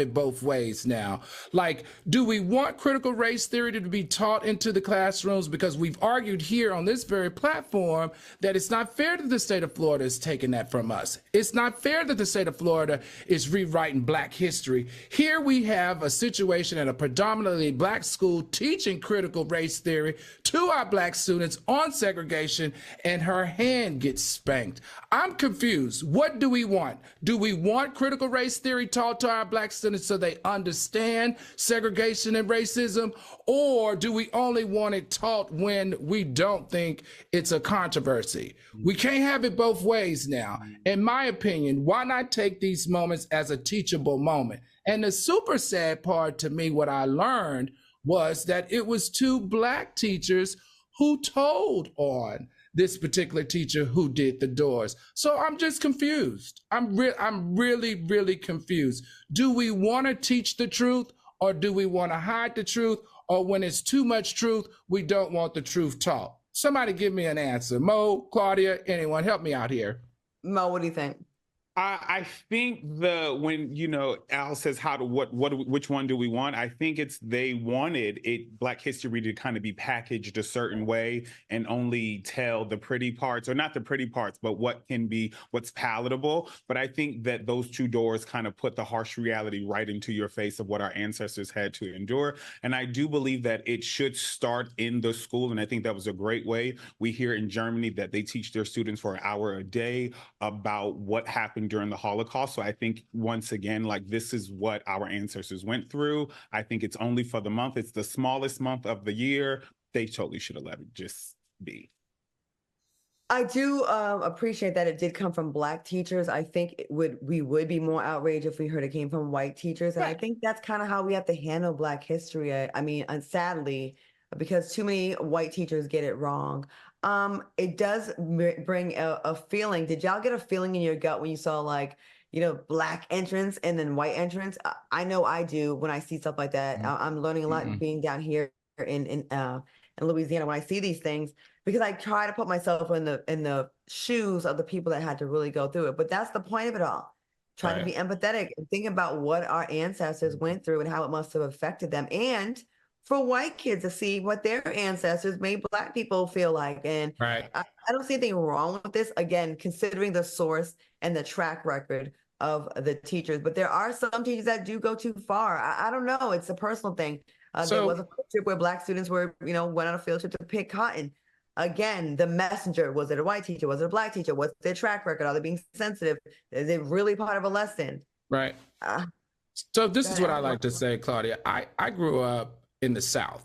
it both ways now. Like, do we want critical race theory to be taught into the classrooms? Because we've argued here on this very platform that it's not fair that the state of Florida is taking that from us. It's not fair that the state of Florida is rewriting Black history. Here we have a situation at a predominantly Black school teaching critical race theory to our Black students on segregation, and her hand gets spanked. I'm confused. What do we want? Do we want critical race theory taught to our Black students so they understand segregation and racism, or do we only want it taught when we don't think it's a controversy? We can't have it both ways now. In my opinion, why not take these moments as a teachable moment? And the super sad part to me, what I learned was that it was two Black teachers who told on this particular teacher who did the doors. So I'm just confused. I'm really, really confused. Do we want to teach the truth, or do we want to hide the truth? Or when it's too much truth, we don't want the truth taught? Somebody give me an answer. Mo, Claudia, anyone, help me out here. Mo, what do you think? I think when Al says which one do we want? I think it's they wanted Black history to kind of be packaged a certain way and only tell the pretty parts, or not the pretty parts, but what's palatable. But I think that those two doors kind of put the harsh reality right into your face of what our ancestors had to endure. And I do believe that it should start in the school. And I think that was a great way. We hear in Germany that they teach their students for an hour a day about what happened during the Holocaust. So I think, once again, like, this is what our ancestors went through. I think it's only for the month. It's the smallest month of the year. They totally should have let it just be. I do appreciate that it did come from Black teachers. I think we would be more outraged if we heard it came from white teachers. And I think that's kind of how we have to handle Black history. I mean, sadly, because too many white teachers get it wrong. It does bring a feeling. Did y'all get a feeling in your gut when you saw, like, Black entrance and then white entrance? I know I do when I see stuff like that. I'm learning a lot being down here in Louisiana when I see these things, because I try to put myself in the shoes of the people that had to really go through it. But that's the point of it all. Trying to be empathetic and think about what our ancestors went through and how it must have affected them. And for white kids to see what their ancestors made Black people feel like. And I don't see anything wrong with this, again, considering the source and the track record of the teachers. But there are some teachers that do go too far. I don't know. It's a personal thing. There was a field trip where Black students went on a field trip to pick cotton. Again, the messenger, was it a white teacher? Was it a Black teacher? What's their track record? Are they being sensitive? Is it really part of a lesson? Right. So this is what I like to say, Claudia. I grew up in the South,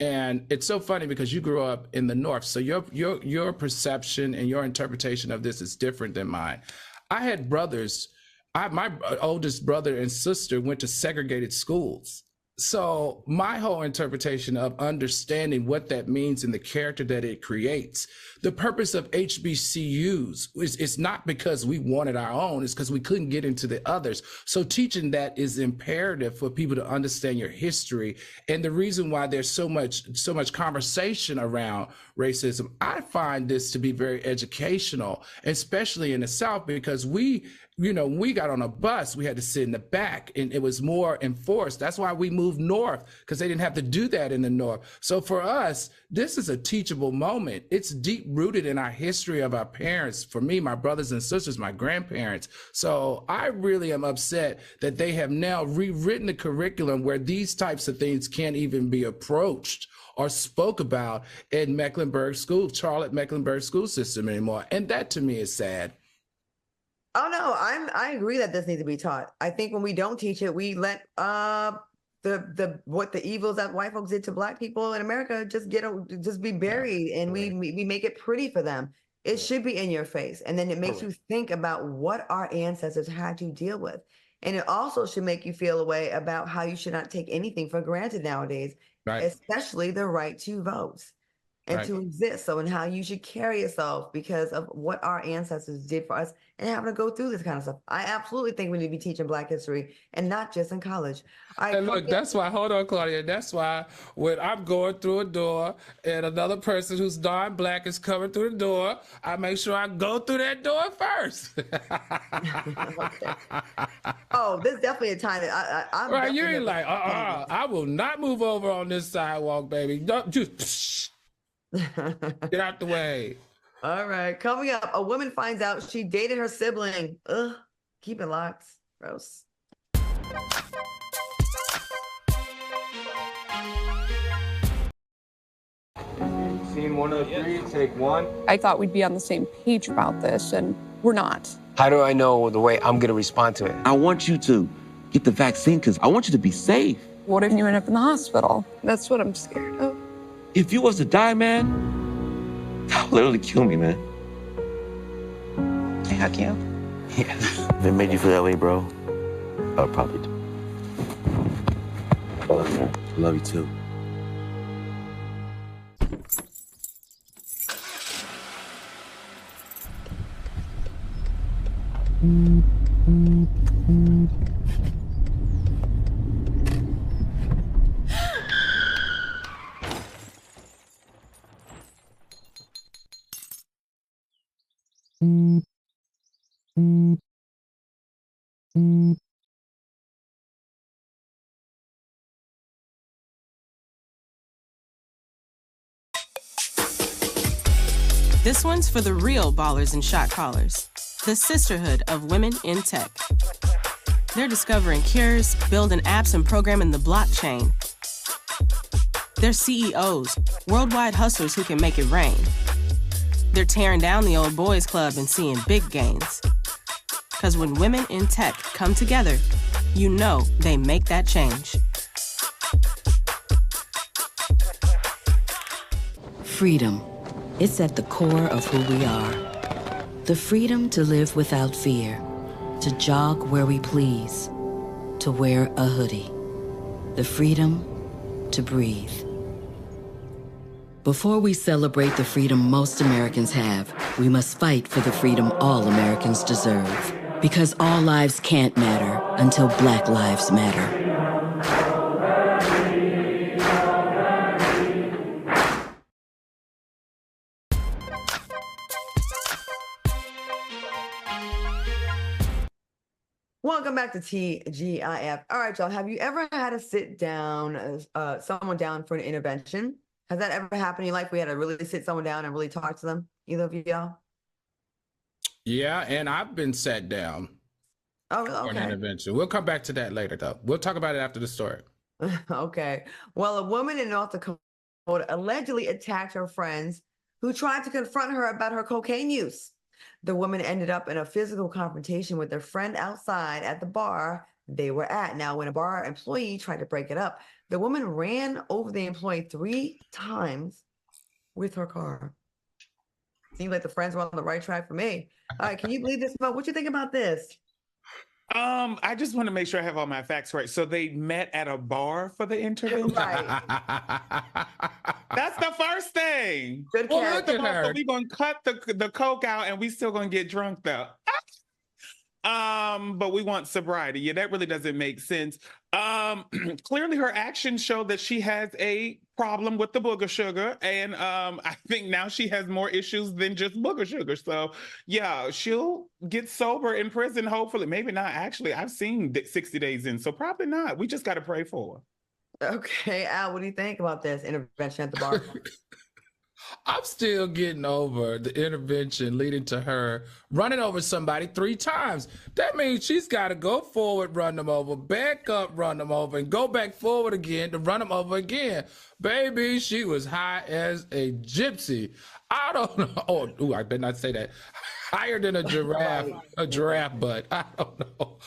and it's so funny because you grew up in the North, so your perception and your interpretation of this is different than mine. I had brothers. My oldest brother and sister went to segregated schools. So my whole interpretation of understanding what that means and the character that it creates, the purpose of HBCUs is not because we wanted our own, it's because we couldn't get into the others. So teaching that is imperative for people to understand your history. And the reason why there's so much conversation around racism, I find this to be very educational, especially in the South, because we got on a bus, we had to sit in the back, and it was more enforced. That's why we moved north, because they didn't have to do that in the North. So for us, this is a teachable moment. It's deep rooted in our history of our parents. For me, my brothers and sisters, my grandparents. So I really am upset that they have now rewritten the curriculum where these types of things can't even be approached or spoke about in Charlotte Mecklenburg school system anymore. And that to me is sad. Oh no, I agree that this needs to be taught. I think when we don't teach it, we let the the what the evils that white folks did to black people in America just be buried, and we make it pretty for them. It should be in your face, and then it makes you think about what our ancestors had to deal with, and it also should make you feel a way about how you should not take anything for granted nowadays, especially the right to vote and to exist. So, and how you should carry yourself because of what our ancestors did for us and having to go through this kind of stuff. I absolutely think we need to be teaching Black history and not just in college. And look, that's why, hold on, Claudia, that's why when I'm going through a door and another person who's non-Black is coming through the door, I make sure I go through that door first. Oh, there's definitely a time that I'm right, you ain't like, I will not move over on this sidewalk, baby. Don't just get out the way. All right. Coming up, a woman finds out she dated her sibling. Ugh. Keep it locked. Gross. Scene 103, take one. I thought we'd be on the same page about this, and we're not. How do I know the way I'm going to respond to it? I want you to get the vaccine because I want you to be safe. What if you end up in the hospital? That's what I'm scared of. If you was to die, man, that would literally kill me, man. Can I hug you? Yes. If it made you feel that way, bro, I would probably do. I love you too. This one's for the real ballers and shot callers, the sisterhood of women in tech. They're discovering cures, building apps, and programming the blockchain. They're CEOs, worldwide hustlers who can make it rain. They're tearing down the old boys club and seeing big gains. Because when women in tech come together, you know they make that change. Freedom. It's at the core of who we are. The freedom to live without fear, to jog where we please, to wear a hoodie. The freedom to breathe. Before we celebrate the freedom most Americans have, we must fight for the freedom all Americans deserve. Because all lives can't matter until Black lives matter. Welcome back to TGIF. All right, y'all. Have you ever had to sit down, someone down for an intervention? Has that ever happened in your life? We had to really sit someone down and really talk to them? Either of y'all? Yeah, and I've been sat down for an intervention. We'll come back to that later, though. We'll talk about it after the story. Okay. Well, a woman in North Dakota allegedly attacked her friends who tried to confront her about her cocaine use. The woman ended up in a physical confrontation with their friend outside at the bar they were at. Now, when a bar employee tried to break it up, the woman ran over the employee 3 times with her car. Seems like the friends were on the right track for me. All right, can you believe this, Mo? What you think about this? I just want to make sure I have all my facts right. So they met at a bar for the intervention? Right. That's the first thing. Good Well, catch. look at her. So we're going to cut the coke out and we still going to get drunk though. But we want sobriety. Yeah, that really doesn't make sense. Clearly her actions show that she has a problem with the booger sugar. And I think now she has more issues than just booger sugar. So yeah, she'll get sober in prison, hopefully. Maybe not, actually. I've seen 60 days in, so probably not. We just got to pray for her. Okay, Al, what do you think about this intervention at the bar? I'm still getting over the intervention leading to her running over somebody 3 times. That means she's got to go forward, run them over, back up, run them over, and go back forward again to run them over again. Baby, she was high as a gypsy. I don't know. Oh, I better not say that. Higher than a giraffe butt. I don't know.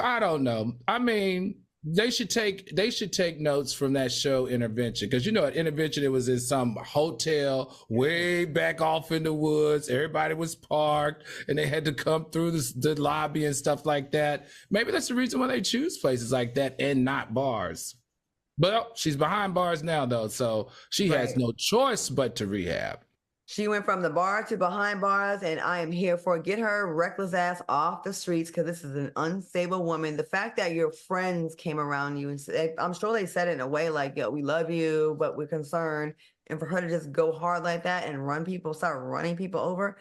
I don't know. I mean, they should take notes from that show Intervention, because at Intervention it was in some hotel way back off in the woods. Everybody was parked and they had to come through the lobby and stuff like that. Maybe that's the reason why they choose places like that and not bars. But she's behind bars now though, so she has no choice but to rehab. She went from the bar to behind bars, and I am here for it. Get her reckless ass off the streets, because this is an unstable woman. The fact that your friends came around you and said, I'm sure they said it in a way like, yo, we love you, but we're concerned. And for her to just go hard like that and start running people over.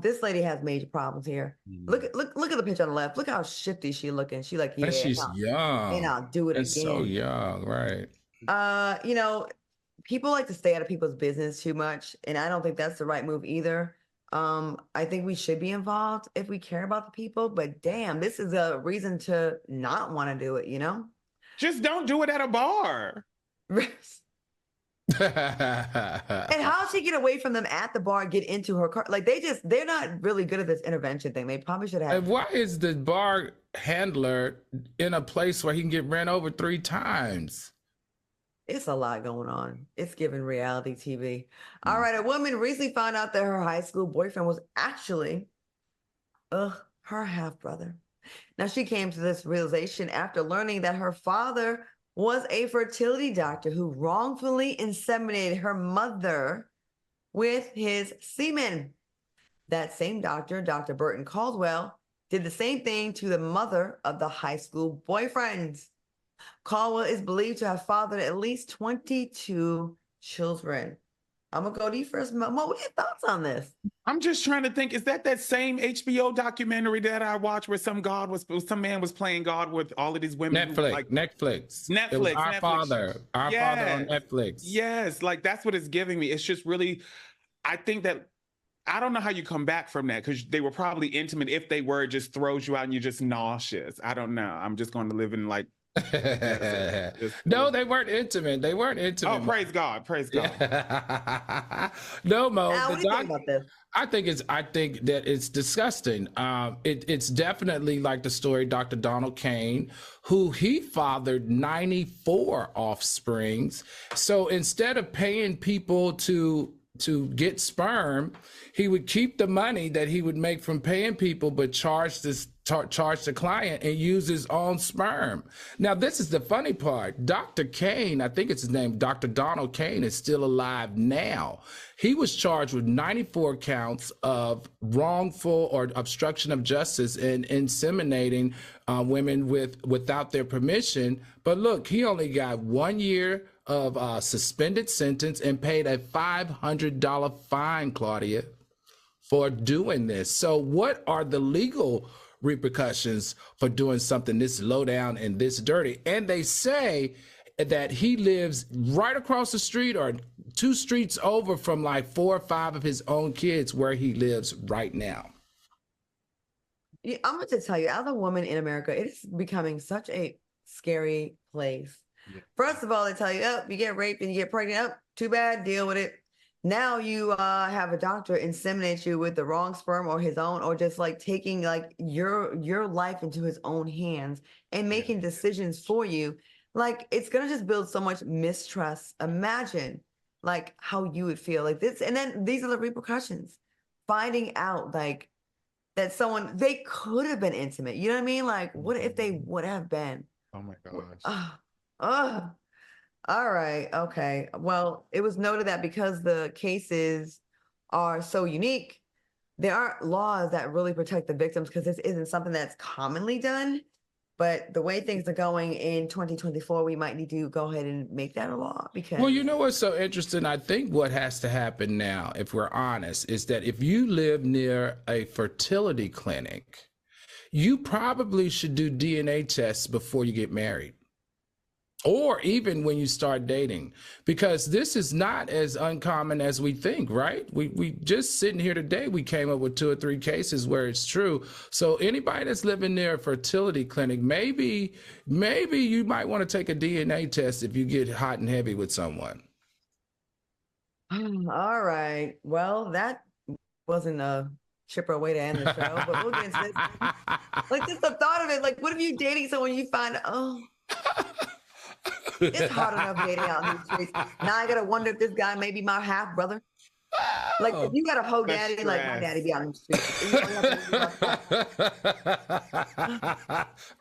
This lady has major problems here. Look at the picture on the left. Look how shifty she looking. She like, yeah, and she's young. And I'll do it again. So young, right? People like to stay out of people's business too much, and I don't think that's the right move either. I think we should be involved if we care about the people, but damn, this is a reason to not want to do it, Just don't do it at a bar. And how she get away from them at the bar, get into her car? Like they're not really good at this intervention thing. They probably should have. And why is the bar handler in a place where he can get ran over 3 times? It's a lot going on. It's giving reality TV. All right. A woman recently found out that her high school boyfriend was actually her half-brother. Now, she came to this realization after learning that her father was a fertility doctor who wrongfully inseminated her mother with his semen. That same doctor, Dr. Burton Caldwell, did the same thing to the mother of the high school boyfriend. Caldwell is believed to have fathered at least 22 children. I'm going to go to you first. Mo, what are your thoughts on this? I'm just trying to think, is that same HBO documentary that I watched where some man was playing God with all of these women? Netflix. It was Our Father on Netflix. Yes, like that's what it's giving me. It's just really, I think that, I don't know how you come back from that, because they were probably intimate. If they were, it just throws you out and you're just nauseous. I don't know. I'm just going to live in like, no, they weren't intimate. Oh, praise God. No, Mo. What do you think about this? I think that it's disgusting. It's definitely like the story Dr. Donald Kane, who he fathered 94 offsprings. So instead of paying people to get sperm, he would keep the money that he would make from paying people, but charge the client and use his own sperm. Now, this is the funny part. Dr. Kane, I think it's his name, Dr. Donald Kane, is still alive now. He was charged with 94 counts of wrongful or obstruction of justice and inseminating women without their permission. But look, he only got 1 year of a suspended sentence and paid a $500 fine, Claudia, for doing this. So what are the legal repercussions for doing something this low down and this dirty? And they say that he lives right across the street or 2 streets over from like 4 or 5 of his own kids where he lives right now. Yeah, I'm going to tell you, as a woman in America, it is becoming such a scary place. Yeah. First of all, they tell you, you get raped and you get pregnant. Too bad, deal with it. Now you have a doctor inseminate you with the wrong sperm or his own, or just like taking like your life into his own hands and making decisions for you. Like, it's going to just build so much mistrust. Imagine like how you would feel like this. And then these are the repercussions. Finding out like that they could have been intimate. You know what I mean? Like, what if they would have been? Oh my gosh. All right. Okay. Well, it was noted that because the cases are so unique, there aren't laws that really protect the victims, because this isn't something that's commonly done. But the way things are going in 2024, we might need to go ahead and make that a law. Because, well, you know what's so interesting? I think what has to happen now, if we're honest, is that if you live near a fertility clinic, you probably should do DNA tests before you get married. Or even when you start dating, because this is not as uncommon as we think, right? We just sitting here today, we came up with 2 or 3 cases where it's true. So anybody that's living near a fertility clinic, maybe you might want to take a DNA test if you get hot and heavy with someone. All right. Well, that wasn't a ship her away to end the show. But we'll get into this. Like, just the thought of it. Like, what if you dating someone you find, it's hard enough dating out in these streets. Now I gotta wonder if this guy may be my half brother. Like, if you got a hoe daddy, like my daddy be out in the streets.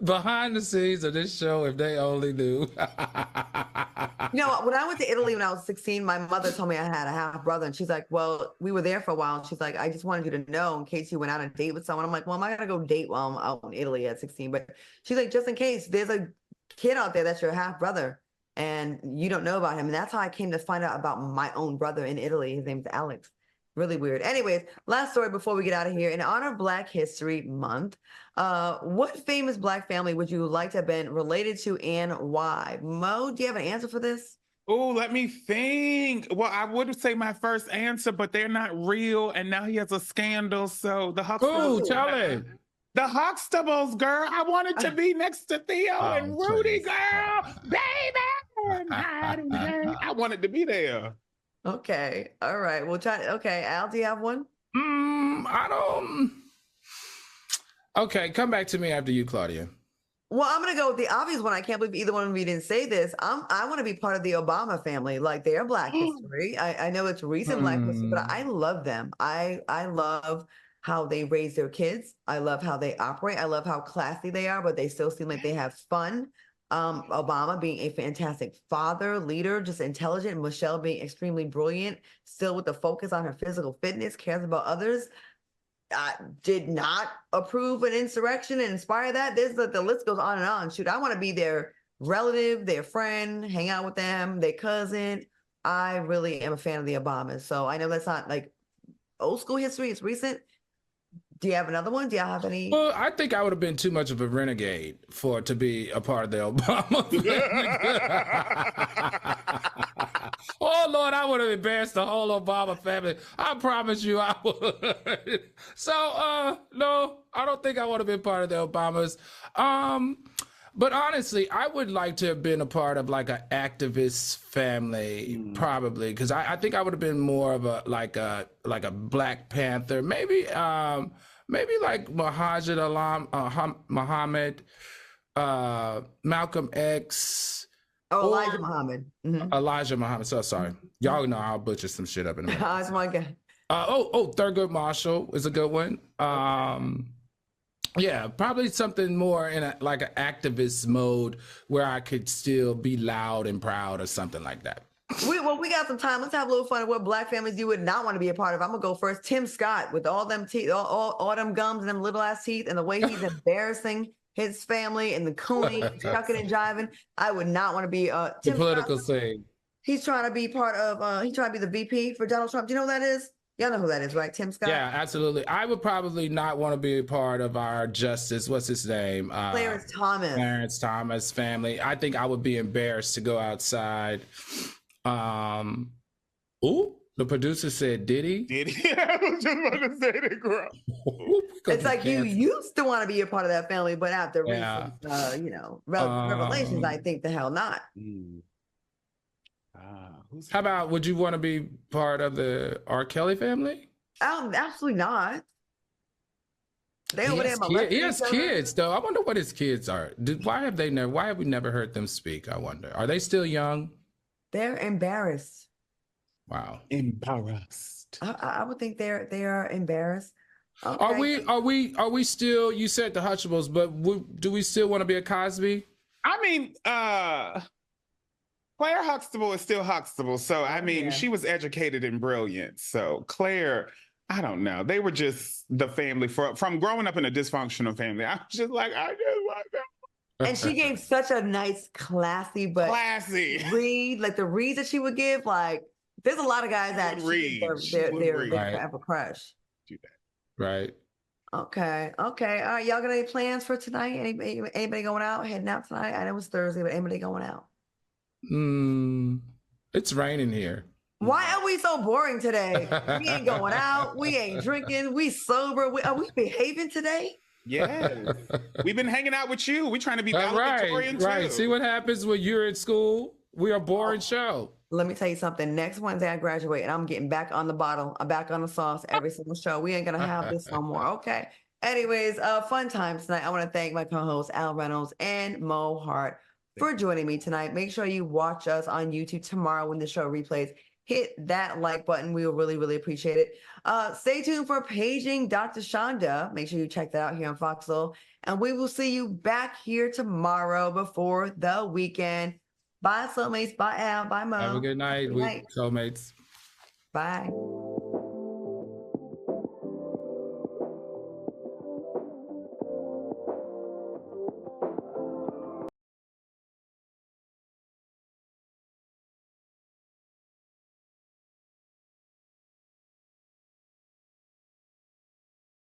Behind the scenes of this show, if they only knew. You know, when I went to Italy when I was 16, my mother told me I had a half brother, and she's like, well, we were there for a while, and she's like, I just wanted you to know in case you went out on a date with someone. I'm like, well, I'm not gonna go date while I'm out in Italy at 16, but she's like, just in case there's a kid out there that's your half brother and you don't know about him. And that's how I came to find out about my own brother in Italy. His name's Alex. Really weird. Anyways, last story before we get out of here. In honor of Black History Month, what famous Black family would you like to have been related to and why? Mo, do you have an answer for this? Oh, let me think. Well, I would say my first answer, but they're not real. And now he has a scandal. So the Huxtables. Ooh, tell it. The Huxtables, girl. I wanted to be next to Theo and Rudy, girl. Baby. I wanted to be there. Okay. All right. We'll try. Okay. Al, do you have one? I don't. Okay. Come back to me after you, Claudia. Well, I'm going to go with the obvious one. I can't believe either one of you didn't say this. I want to be part of the Obama family. Like, they're Black history. I know it's recent Black history, but I love them. I love how they raise their kids. I love how they operate. I love how classy they are, but they still seem like they have fun. Obama being a fantastic father, leader, just intelligent. Michelle being extremely brilliant, still with the focus on her physical fitness, cares about others. Did not approve an insurrection and inspire that. There's the list goes on and on. Shoot, I want to be their relative, their friend, hang out with them, their cousin. I really am a fan of the Obamas. So I know that's not like old school history, it's recent. Do you have another one? Do y'all have any? Well, I think I would have been too much of a renegade to be a part of the Obama family. Oh, Lord, I would have embarrassed the whole Obama family. I promise you I would. So, no, I don't think I would have been part of the Obamas. But honestly, I would like to have been a part of like an activist family, probably, because I think I would have been more of a like a Black Panther, maybe like Muhammad, Malcolm X. Oh, Elijah Muhammad. Mm-hmm. Elijah Muhammad. So sorry, y'all know I'll butcher some shit up in a minute. That's my guy. Thurgood Marshall is a good one. Yeah, probably something more in like an activist mode where I could still be loud and proud or something like that. We got some time. Let's have a little fun of what Black families you would not want to be a part of. I'm gonna go first. Tim Scott with all them teeth, all them gums and them little ass teeth, and the way he's embarrassing his family and the cooning, chucking and jiving. I would not want to be the political scene. He's trying to be part of. He's trying to be the VP for Donald Trump. Do you know who that is? Y'all know who that is, right? Tim Scott? Yeah, absolutely. I would probably not want to be a part of our justice. What's his name? Clarence Thomas. Clarence Thomas family. I think I would be embarrassed to go outside. The producer said, did he? Did he? I was just about to say that, girl. It's like you used to want to be a part of that family, but after recent, revelations, I think the hell not. How about, would you want to be part of the R. Kelly family? Absolutely not. He has kids, though. I wonder what his kids are. Why have we never heard them speak? I wonder. Are they still young? They're embarrassed. Wow. Embarrassed. I would think they are embarrassed. Okay. Are we still, you said the Huxtables, but do we still want to be a Cosby? I mean, Claire Huxtable is still Huxtable. So, I mean, she was educated and brilliant. So, Claire, I don't know. They were just the family from growing up in a dysfunctional family. I was just like, I just want them. And she gave such a nice, classy read, like the reads that she would give. Like, there's a lot of guys that they have a crush. Do that. Right. Okay. All right, y'all got any plans for tonight? Anybody going out, heading out tonight? I know it's Thursday, but anybody going out? It's raining here. Why are we so boring today? We ain't going out. We ain't drinking. We sober. Are we behaving today? Yes. We've been hanging out with you. We're trying to be valedictorian too. Right. See what happens when you're in school? We are a boring show. Let me tell you something. Next Wednesday, I graduate and I'm getting back on the bottle. I'm back on the sauce every single show. We ain't going to have this no more. Okay. Anyways, fun times tonight. I want to thank my co-hosts, Al Reynolds and Mo Hart, for joining me tonight. Make sure you watch us on YouTube tomorrow when the show replays. Hit that like button. We will really, really appreciate it. Stay tuned for Paging Dr. Shonda. Make sure you check that out here on Fox Soul. And we will see you back here tomorrow before the weekend. Bye, soulmates. Bye, Al. Bye, Mo. Have a good night, Good night. soulmates. Bye.